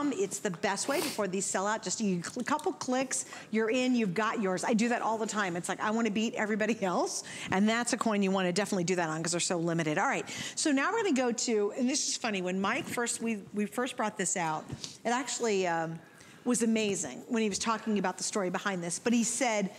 them. It's the best way before these sell out. Just a couple clicks, you're in, you've got yours. I do that all the time. It's like, I want to beat everybody else. And that's a coin you want to definitely do that on because they're so limited. All right, so now we're going to go to, and this is funny, when Mike we first brought this out, it actually was amazing when he was talking about the story behind this. But he said,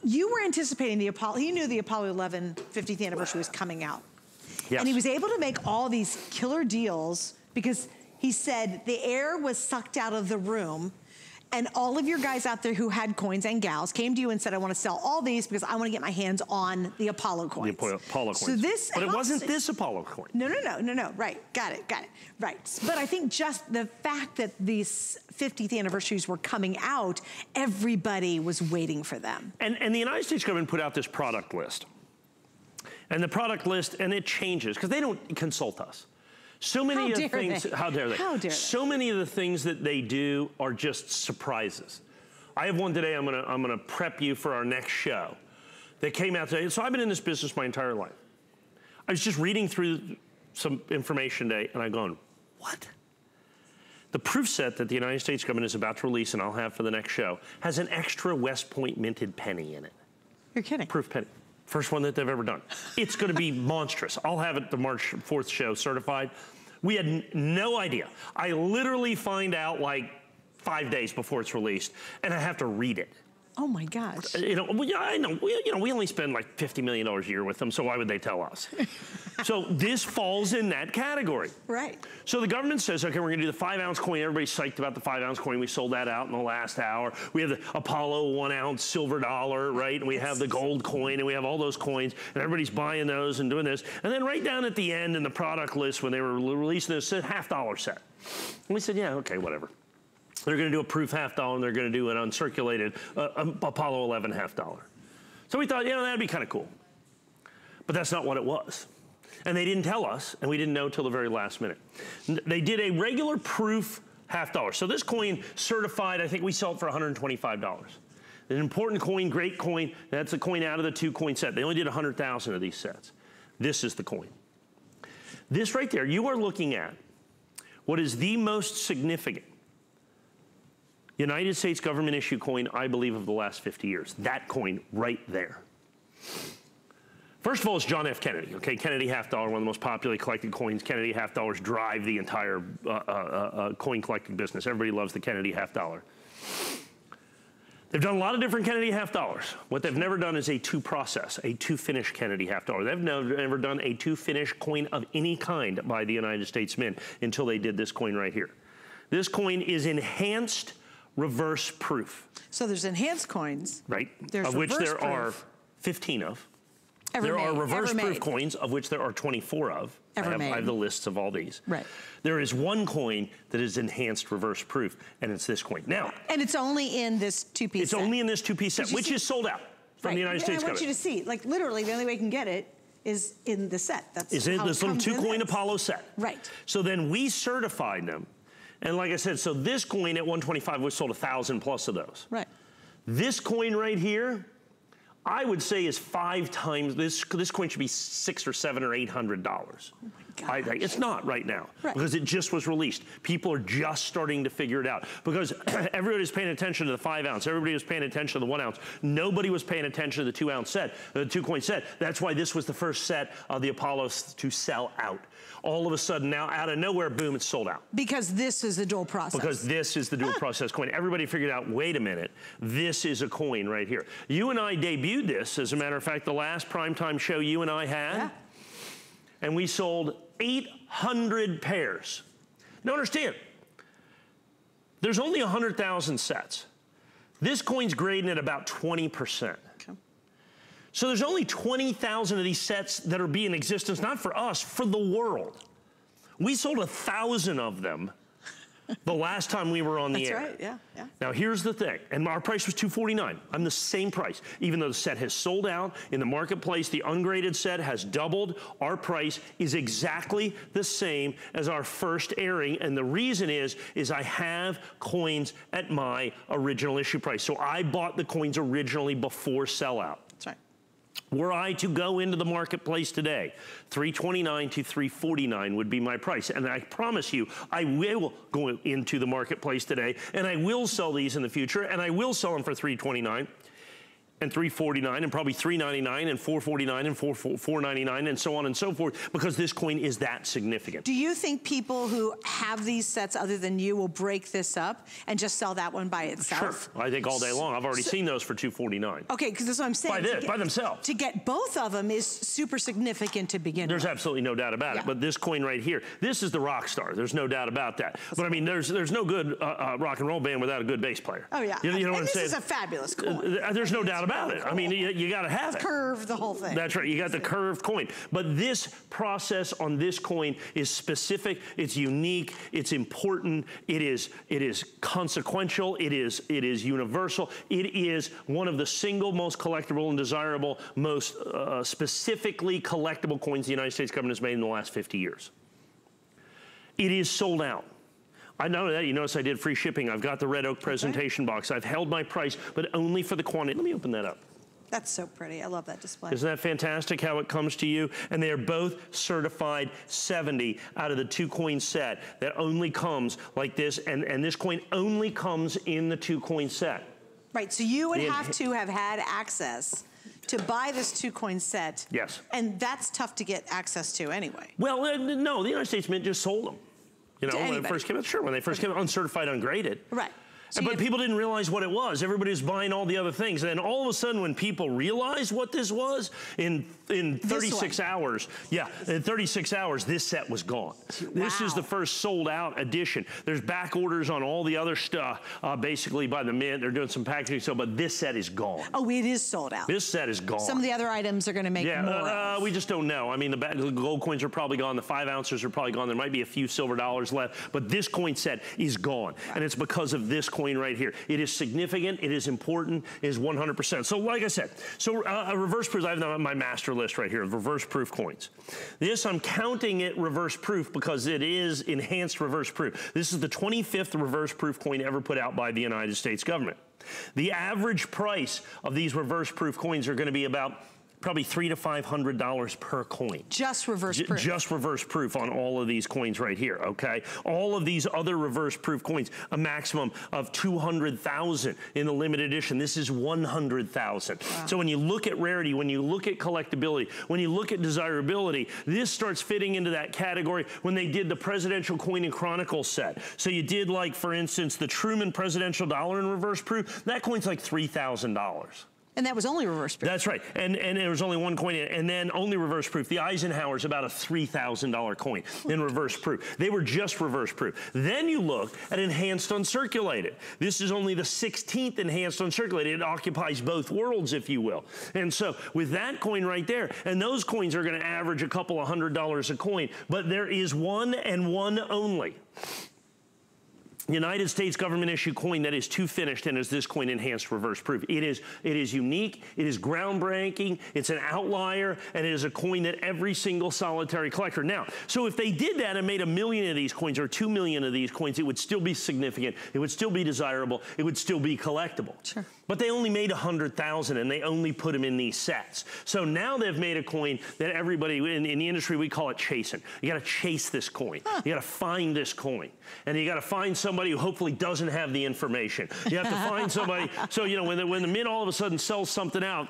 you were anticipating the Apollo, he knew the Apollo 11 50th anniversary was coming out. Yes. And he was able to make all these killer deals because he said the air was sucked out of the room and all of your guys out there who had coins and gals came to you and said, I want to sell all these because I want to get my hands on the Apollo coins. The Apollo coins. So this but it wasn't this Apollo coin. No. Right, got it. Right. But I think just the fact that these 50th anniversaries were coming out, everybody was waiting for them. And the United States government put out this product list. And the product list, and it changes, because they don't consult us. So many of the things, how dare they? How dare they? So many of the things that they do are just surprises. I have one today, I'm gonna prep you for our next show, that came out today. So I've been in this business my entire life. I was just reading through some information today, and I'm going, what? The proof set that the United States government is about to release, and I'll have for the next show, has an extra West Point minted penny in it. You're kidding. Proof penny. First one that they've ever done. It's gonna be monstrous. I'll have it the March 4th show certified. We had no idea. I literally find out like 5 days before it's released, and I have to read it. Oh my gosh. You know, I know, we only spend like $50 million a year with them, so why would they tell us? So this falls in that category. Right. So the government says, okay, we're gonna do the 5-ounce coin. Everybody's psyched about the 5-ounce coin. We sold that out in the last hour. We have the Apollo 1-ounce silver dollar, right? And we have the gold coin, and we have all those coins, and everybody's buying those and doing this. And then right down at the end in the product list, when they were releasing this, it said $50 set. And we said, yeah, okay, whatever. They're gonna do a proof $50, and they're gonna do an uncirculated Apollo 11 $50. So we thought, you know, that'd be kind of cool. But that's not what it was. And they didn't tell us, and we didn't know till the very last minute. They did a regular proof $50. So this coin certified, I think we sold it for $125. An important coin, great coin, that's a coin out of the 2-coin set. They only did 100,000 of these sets. This is the coin. This right there, you are looking at what is the most significant United States government issue coin, I believe, of the last 50 years. That coin right there. First of all, it's John F. Kennedy, okay? Kennedy $50, one of the most popularly collected coins. Kennedy $50 drive the entire coin collecting business. Everybody loves the Kennedy $50. They've done a lot of different Kennedy $50. What they've never done is a two-process, a two-finish Kennedy $50. They've never done a two-finish coin of any kind by the United States Mint until they did this coin right here. This coin is enhanced reverse proof. So there's enhanced coins. Right. There's of which there proof. are 15 of. Ever there made, are reverse ever proof made. coins, of which there are 24 of. I have the lists of all these. Right. There is one coin that is enhanced reverse proof, and it's this coin. Now. And it's only in this two-piece set. It's only in this two-piece set, which is sold out from the United States government. I want you to see, like literally the only way you can get it is in the set. That's is in this little 2-coin Apollo set. Right. So then we certified them. And like I said, so this coin at 125, we sold 1,000 plus of those. Right. This coin right here, I would say is 5 times, this coin should be $600 or $700 or $800. Oh my God. It's not right now, because it just was released. People are just starting to figure it out, because everybody's paying attention to the 5-ounce. Everybody was paying attention to the 1-ounce. Nobody was paying attention to the 2-ounce set, the 2-coin set. That's why this was the first set of the Apollos to sell out. All of a sudden now, out of nowhere, boom, it's sold out. Because this is the dual process. Because this is the dual process coin. Everybody figured out, wait a minute, this is a coin right here. You and I debuted this, as a matter of fact, the last primetime show you and I had, and we sold 800 pairs. Now understand, there's only 100,000 sets. This coin's grading at about 20%. So there's only 20,000 of these sets that are being in existence, not for us, for the world. We sold 1,000 of them the last time we were on the air. That's right, yeah. Now here's the thing, and our price was $249. I'm the same price. Even though the set has sold out in the marketplace, the ungraded set has doubled. Our price is exactly the same as our first airing, and the reason is I have coins at my original issue price. So I bought the coins originally before sellout. That's right. Were I to go into the marketplace today, $329 to $349 would be my price. And I promise you, I will go into the marketplace today, and I will sell these in the future, and I will sell them for $329 and $349 and probably $399 and $449 and $499 and so on and so forth, because this coin is that significant. Do you think people who have these sets other than you will break this up and just sell that one by itself? Sure, I think all day long. I've already seen those for $249. Okay, because that's what I'm saying. By themselves. To get both of them is super significant to begin with. There's absolutely no doubt about it. But this coin right here, this is the rock star. There's no doubt about that. But I mean, there's no good rock and roll band without a good bass player. Oh yeah. You know what I'm saying? This is a fabulous coin. There's no doubt about it. I mean, you got to have it. Curve the whole thing. That's right. You got the curved coin. But this process on this coin is specific. It's unique. It's important. It is consequential. It is universal. It is one of the single most collectible and desirable, most specifically collectible coins the United States government has made in the last 50 years. It is sold out. I know that. You notice I did free shipping. I've got the red oak presentation box. I've held my price, but only for the quantity. Let me open that up. That's so pretty. I love that display. Isn't that fantastic how it comes to you? And they are both certified 70 out of the 2-coin set that only comes like this. And this coin only comes in the 2-coin set. Right, so you would have to have had access to buy this 2-coin set. Yes. And that's tough to get access to anyway. Well, no, the United States Mint just sold them. You know, when they first came out, sure, when they first came out, uncertifified, ungraded. Right. So but people didn't realize what it was. Everybody was buying all the other things. And then all of a sudden, when people realized what this was, in 36 hours, in 36 hours, this set was gone. Wow. This is the first sold out edition. There's back orders on all the other stuff, basically by the Mint. They're doing some packaging stuff, but this set is gone. Oh, it is sold out. This set is gone. Some of the other items are going to make more. We just don't know. I mean, the gold coins are probably gone. The 5 ounces are probably gone. There might be a few silver dollars left, but this coin set is gone. Wow. And it's because of this coin right here. It is significant, it is important, it is 100%. So like I said, a reverse proof, I have my master list right here of reverse proof coins. This, I'm counting it reverse proof because it is enhanced reverse proof. This is the 25th reverse proof coin ever put out by the United States government. The average price of these reverse proof coins are going to be about probably $300 to $500 per coin. Just reverse proof. Just reverse proof on all of these coins right here, okay? All of these other reverse proof coins, a maximum of 200,000 in the limited edition. This is 100,000. Wow. So when you look at rarity, when you look at collectability, when you look at desirability, this starts fitting into that category when they did the Presidential Coin and Chronicle set. So you did, like, for instance, the Truman Presidential Dollar in reverse proof. That coin's like $3,000. And that was only reverse proof. That's right. And there was only one coin, and then only reverse proof. The Eisenhower's about a $3,000 coin in reverse proof. They were just reverse proof. Then you look at enhanced uncirculated. This is only the 16th enhanced uncirculated. It occupies both worlds, if you will. And so with that coin right there, and those coins are going to average a couple of $100 a coin, but there is one and one only United States government issue coin that is too finished and is this coin enhanced reverse proof. It is unique, it is groundbreaking, it's an outlier, and it is a coin that every single solitary collector. Now, so if they did that and made 1 million of these coins or 2 million of these coins, it would still be significant, it would still be desirable, it would still be collectible. Sure. But they only made 100,000 and they only put them in these sets. So now they've made a coin that everybody in the industry, we call it chasing. You gotta chase this coin. You gotta find this coin. And you gotta find somebody who hopefully doesn't have the information. You have to find somebody, so you know, when the Mint all of a sudden sells something out,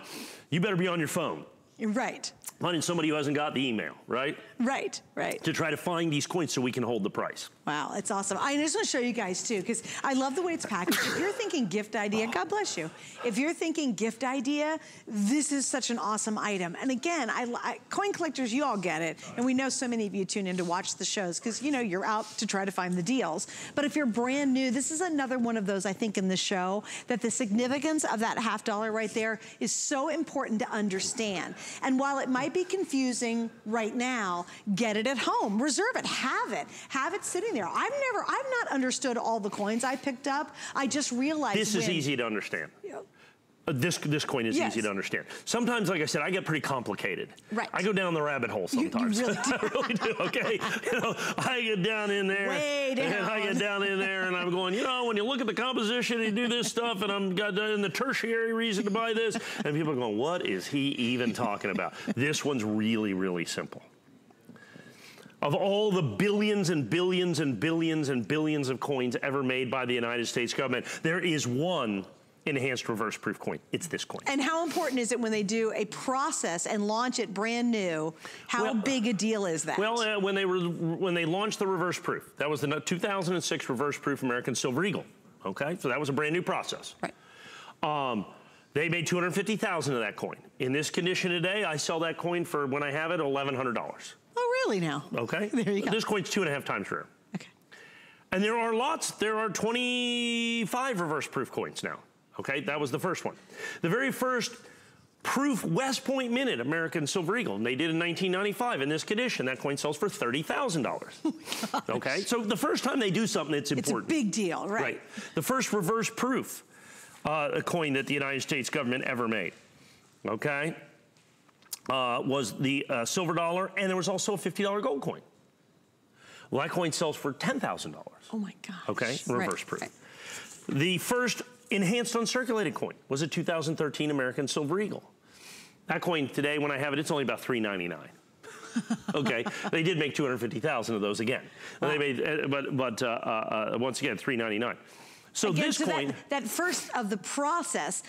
you better be on your phone. Right. Finding somebody who hasn't got the email, right? Right, right. To try to find these coins so we can hold the price. Wow, it's awesome. I just want to show you guys too, because I love the way it's packaged. If you're thinking gift idea, God bless you. If you're thinking gift idea, this is such an awesome item. And again, coin collectors, you all get it. And we know so many of you tune in to watch the shows because, you know, you're out to try to find the deals. But if you're brand new, this is another one of those, I think, in the show, that the significance of that $50 right there is so important to understand. And while it might be confusing right now, get it at home, reserve it, have it sitting there. I've not understood all the coins I picked up. I just realized this is easy to understand. This coin is easy to understand. Sometimes, like I said, I get pretty complicated. Right. I go down the rabbit hole sometimes. You really do. I really do, okay? You know, I get down in there. Way down. And I get down in there and I'm going, you know, when you look at the composition, you do this stuff, and I'm got the tertiary reason to buy this. And people are going, what is he even talking about? This one's really, really simple. Of all the billions and billions and billions and billions of coins ever made by the United States government, there is one enhanced reverse proof coin. It's this coin. And how important is it when they do a process and launch it brand new? How big a deal is that? Well, when they launched the reverse proof, that was the 2006 reverse proof American Silver Eagle. Okay, so that was a brand new process. Right. They made 250,000 of that coin. In this condition today, I sell that coin for, when I have it, $1,100. Oh, really now? Okay. There you go. This coin's 2.5 times rare. Okay. And there are lots. There are 25 reverse proof coins now. Okay, that was the first one. The very first proof West Point minted American Silver Eagle, and they did in 1995 in this condition. That coin sells for $30,000. Oh, okay, so the first time they do something, it's important. It's a big deal, right? The first reverse proof coin that the United States government ever made, okay, was the silver dollar, and there was also a $50 gold coin. Well, that coin sells for $10,000. Oh my gosh. Okay, reverse proof. Right. The first enhanced uncirculated coin was a 2013 American Silver Eagle. That coin today, when I have it, it's only about $3.99. Okay, they did make 250,000 of those again. Wow. They made, but once again, $3.99. So again, this coin, that first of the process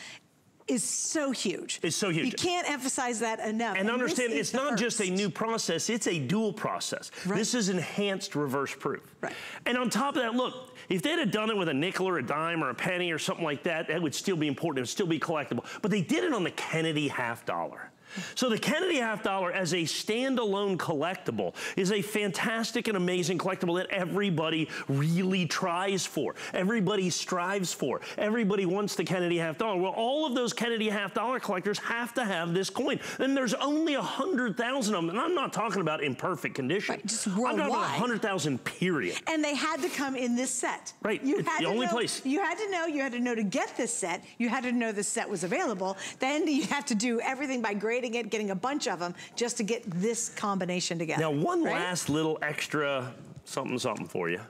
is so huge. It's so huge. You can't emphasize that enough. And understand, it's not just a new process, it's a dual process. Right. This is enhanced reverse proof. Right. And on top of that, look, if they'd have done it with a nickel or a dime or a penny or something like that, that would still be important, it would still be collectible. But they did it on the Kennedy half dollar. So the Kennedy half dollar as a standalone collectible is a fantastic and amazing collectible that everybody really tries for. Everybody strives for. Everybody wants the Kennedy half dollar. Well, all of those Kennedy half dollar collectors have to have this coin. And there's only 100,000 of them. And I'm not talking about in perfect condition. Right, just worldwide. I'm talking about 100,000 period. And they had to come in this set. Right, you had the only place. You had to know to get this set. You had to know this set was available. Then you have to do everything by grading it, getting a bunch of them just to get this combination together. Now, one last little extra something for you.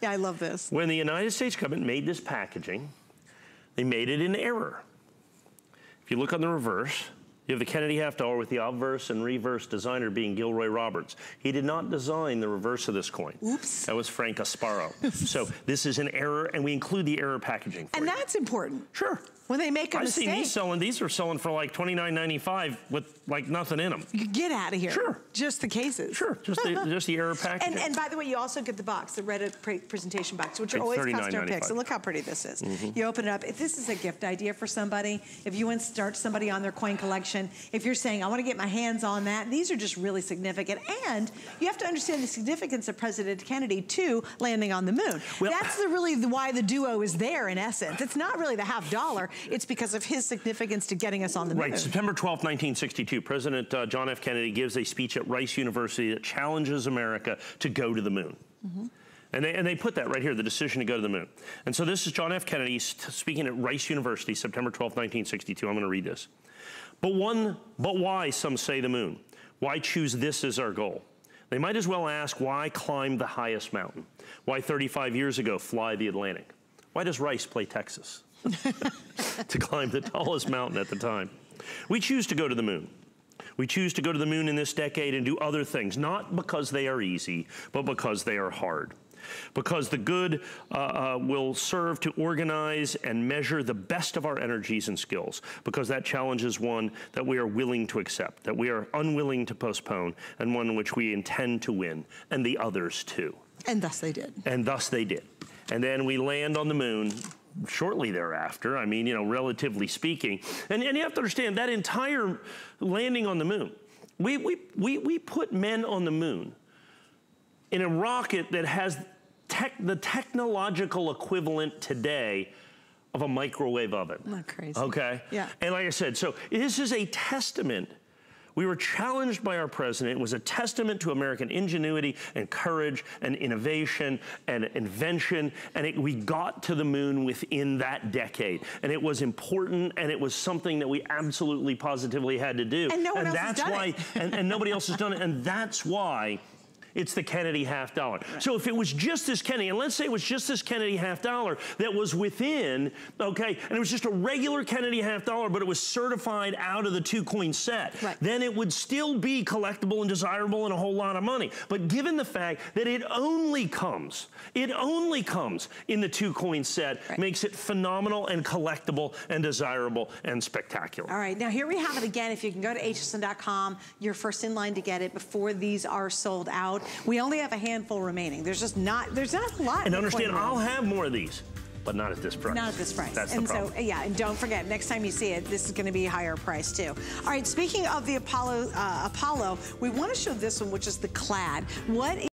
Yeah, I love this. When the United States government made this packaging, they made it in error. If you look on the reverse, you have the Kennedy half dollar with the obverse and reverse designer being Gilroy Roberts. He did not design the reverse of this coin. Oops. That was Frank Asparo. So this is an error, and we include the error packaging for you. And that's important. Sure. When they make a mistake. I've seen these are selling for like $29.95 with like nothing in them. You get out of here. Sure. Just the cases. Sure, just the error packaging. And by the way, you also get the box, the Reddit presentation box, which are always custom picks. So look how pretty this is. Mm-hmm. You open it up. If this is a gift idea for somebody, if you want to start somebody on their coin collection, if you're saying, I want to get my hands on that, these are just really significant. And you have to understand the significance of President Kennedy, too, landing on the moon. Well, that's really why the duo is there, in essence. It's not really the half dollar. It's because of his significance to getting us on the moon. Right, September 12th, 1962, President John F. Kennedy gives a speech at Rice University that challenges America to go to the moon. Mm-hmm. And they put that right here, the decision to go to the moon. And so this is John F. Kennedy speaking at Rice University, September 12th, 1962. I'm going to read this. But why, some say, the moon? Why choose this as our goal? They might as well ask, why climb the highest mountain? Why 35 years ago fly the Atlantic? Why does Rice play Texas? To climb the tallest mountain at the time. We choose to go to the moon. We choose to go to the moon in this decade and do other things, not because they are easy, but because they are hard. Because the good will serve to organize and measure the best of our energies and skills. Because that challenge is one that we are willing to accept, that we are unwilling to postpone, and one in which we intend to win, and the others too. And thus they did. And thus they did. And then we land on the moon shortly thereafter, I mean, you know, relatively speaking. And you have to understand that entire landing on the moon, we put men on the moon in a rocket that has the technological equivalent today of a microwave oven. Not crazy. Okay? Yeah. And like I said, so this is a testament. We were challenged by our president. It was a testament to American ingenuity and courage and innovation and invention. And we got to the moon within that decade. And it was important, and it was something that we absolutely positively had to do. And no one else has done it. And nobody else has done it. And that's why It's the Kennedy $half. Right. So if it was just this Kennedy, and let's say it was just this Kennedy $half that was within, okay, and it was just a regular Kennedy $half, but it was certified out of the 2-coin set, right, then it would still be collectible and desirable and a whole lot of money. But given the fact that it only comes in the 2-coin set, right, makes it phenomenal and collectible and desirable and spectacular. All right, now here we have it again. If you can go to hsn.com, you're first in line to get it before these are sold out. We only have a handful remaining. There's not a lot. And understand, I'll have more of these, but not at this price. Not at this price. That's and the problem. So, yeah, and don't forget, next time you see it, this is going to be a higher price too. All right, speaking of the Apollo, we want to show this one, which is the Clad. What